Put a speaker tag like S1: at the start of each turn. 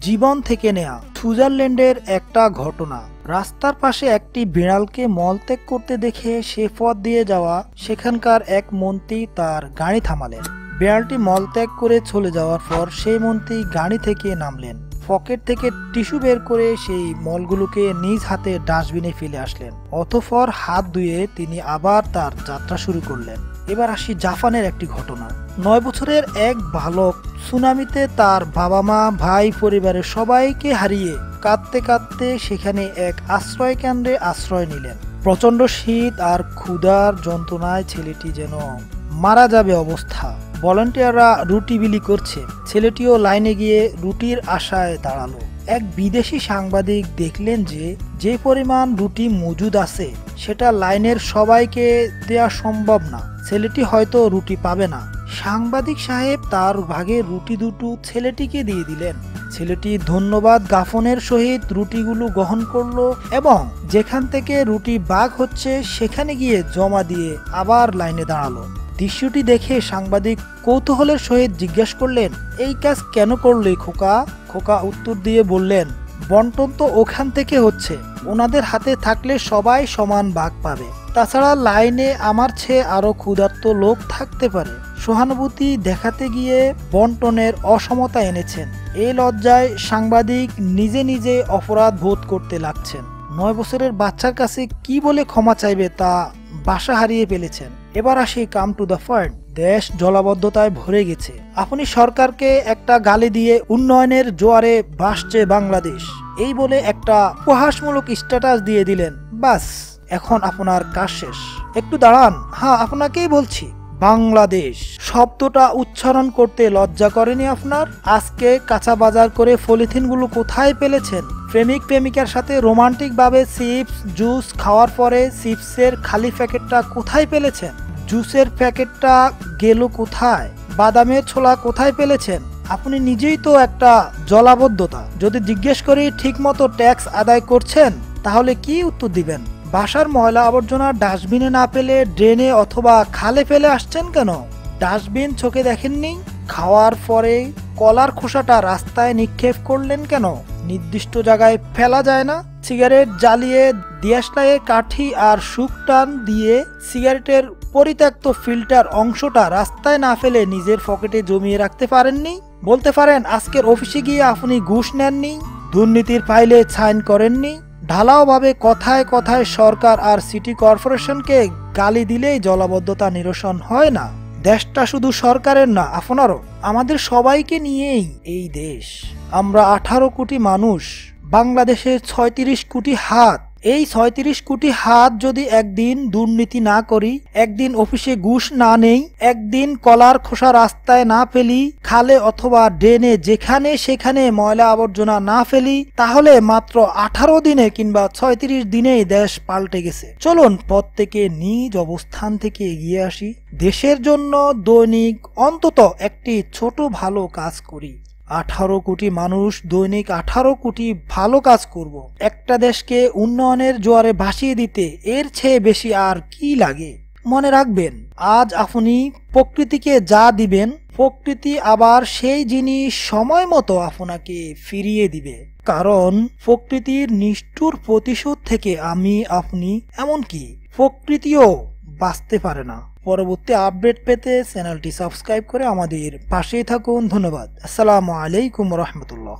S1: জীবন থেকে নেয়া সুইজারল্যান্ডের একটা ঘটনা। রাস্তার পাশে একটি বিড়ালকে মলত্যাগ করতে দেখে সে পথ দিয়ে যাওয়া সেখানকার এক মন্ত্রী তার গাড়ি থামালেন। বিড়ালটি মলত্যাগ করে চলে যাওয়ার পর সেই মন্ত্রী গাড়ি থেকে নামলেন, পকেট থেকে টিস্যু বের করে সেই মলগুলোকে নিজ হাতে ডাস্টবিনে ফেলে আসলেন। অতঃপর হাত ধুয়ে তিনি আবার তার যাত্রা শুরু করলেন। এবার আসি জাপানের একটি ঘটনা। 9 বছরের এক বালক সুনামিতে তার বাবা মা ভাই পরিবারের সবাইকে হারিয়ে কাঁদতে কাঁদতে সেখানে এক আশ্রয় কেন্দ্রে আশ্রয় নিলেন। প্রচন্ড শীত আর ক্ষুধার যন্ত্রণায় ছেলেটি যেন মারা যাবে অবস্থা। ভলান্টিয়াররা রুটি বিলি করছে, ছেলেটিও লাইনে গিয়ে রুটির আশায় দাঁড়ালো। এক বিদেশি সাংবাদিক দেখলেন যে পরিমাণ রুটি মজুদ আছে সেটা লাইনের সবাইকে দেয়া সম্ভব না, ছেলেটি হয়তো রুটি পাবে না। সাংবাদিক সাহেব তার ভাগে রুটি দুটো ছেলেটিকে দিয়ে দিলেন। ছেলেটি ধন্যবাদ জ্ঞাপনের সহিত রুটিগুলো গ্রহণ করলো এবং যেখান থেকে রুটি ভাগ হচ্ছে সেখানে গিয়ে জমা দিয়ে আবার লাইনে দাঁড়ালো। দৃশ্যটি দেখে সাংবাদিক কৌতূহলের সহিত জিজ্ঞাসা করলেন, এই কাজ কেন করলে খোকা? খোকা উত্তর দিয়ে বললেন, বন্টন তো ওখান থেকে হচ্ছে, ওনাদের হাতে থাকলে সবাই সমান ভাগ পাবে। তাছাড়া লাইনে আমার চেয়ে আরো ক্ষুধার্ত লোক থাকতে পারে। সহানুভূতি দেখাতে গিয়ে বন্টনের অসমতা এনেছেন। এই লজ্জায় সাংবাদিক নিজে নিজে অপরাধ বোধ করতে লাগছেন। 9 বছরের বাচ্চার কাছে কি বলে ক্ষমা চাইবে তা বাসা হারিয়ে ফেলেছেন। এবার আসি কাম টু দ্য পয়েন্ট। দেশ জলাবদ্ধতায় ভরে গেছে। আপনি সরকারকে একটা গালি দিয়ে উন্নয়নের জোয়ারে ভাসছে বাংলাদেশ এই বলে একটা উপহাসমূলক স্ট্যাটাস দিয়ে দিলেন, বাস এখন আপনার কাজ শেষ। একটু দাঁড়ান, হ্যাঁ আপনাকেই বলছি। বাংলাদেশ শব্দটা উচ্চারণ করতে লজ্জা করেনি আপনার? আজকে কাঁচা বাজার করে পলিথিনগুলো কোথায় পেলেছেন? প্রেমিক প্রেমিকার সাথে রোমান্টিক ভাবে চিপস জুস খাওয়ার পরে চিপসের খালি প্যাকেটটা কোথায় পেলেছেন? জুসের প্যাকেটটা গেল কোথায়? বাদামের ছোলা কোথায় পেলেছেন? আপনি নিজেই তো একটা জলাবদ্ধতা। যদি জিজ্ঞেস করি ঠিক মতো ট্যাক্স আদায় করছেন তাহলে কি উত্তর দিবেন? বাসার ময়লা আবর্জনা ডাস্টবিনে না পেলে ড্রেনে অথবা খালে ফেলে আসছেন কেন? ডাস্টবিন চোখে দেখেননি? খাওয়ার পরে কলার খোসাটা রাস্তায় নিক্ষেপ করলেন কেন? নির্দিষ্ট জায়গায় ফেলা যায় না? সিগারেট জ্বালিয়ে দিয়াশলাইয়ে কাঠি আর শুকটান দিয়ে সিগারেটের পরিত্যক্ত ফিল্টার অংশটা রাস্তায় না ফেলে নিজের পকেটে জমিয়ে রাখতে পারেননি? বলতে পারেন আজকের অফিসে গিয়ে আপনি ঘুষ নেননি, দুর্নীতির ফাইলে সাইন করেননি। ঢালাওভাবে কথায় কথায় সরকার আর সিটি কর্পোরেশনকে গালি দিলেই জলাবদ্ধতা নিরসন হয় না। দেশটা শুধু সরকারের না, আপনারও, আমাদের সবাইকে নিয়েই এই দেশ। আমরা 18 কোটি মানুষ, বাংলাদেশের 36 কোটি হাত। এই 36 কোটি হাত যদি একদিন দুর্নীতি না করি, একদিন অফিসে ঘুষ না নেই, একদিন কলার খোসা রাস্তায় না ফেলি, খালে অথবা ড্রেনে যেখানে সেখানে ময়লা আবর্জনা না ফেলি, তাহলে মাত্র 18 দিনে কিংবা 36 দিনেই দেশ পাল্টে গেছে। চলুন প্রত্যেকে নিজ অবস্থান থেকে এগিয়ে আসি, দেশের জন্য দৈনিক অন্তত একটি ছোট ভালো কাজ করি। 18 কোটি মানুষ দৈনিক 18 কোটি ভালো কাজ করব। একটা দেশকে উন্নয়নের জোয়ারে ভাসিয়ে দিতে এর চেয়ে বেশি আর কি লাগে? মনে রাখবেন, আজ আপনি প্রকৃতিকে যা দিবেন, প্রকৃতি আবার সেই জিনিস সময় মতো আপনাকে ফিরিয়ে দিবে। কারণ প্রকৃতির নিষ্ঠুর প্রতিশোধ থেকে আমি, আপনি, এমনকি প্রকৃতিও বাঁচতে পারে না। পরবর্তী আপডেট পেতে চ্যানেলটি সাবস্ক্রাইব করে আমাদের পাশেই থাকুন। ধন্যবাদ। আসসালামু আলাইকুম রহমতুল্লাহ।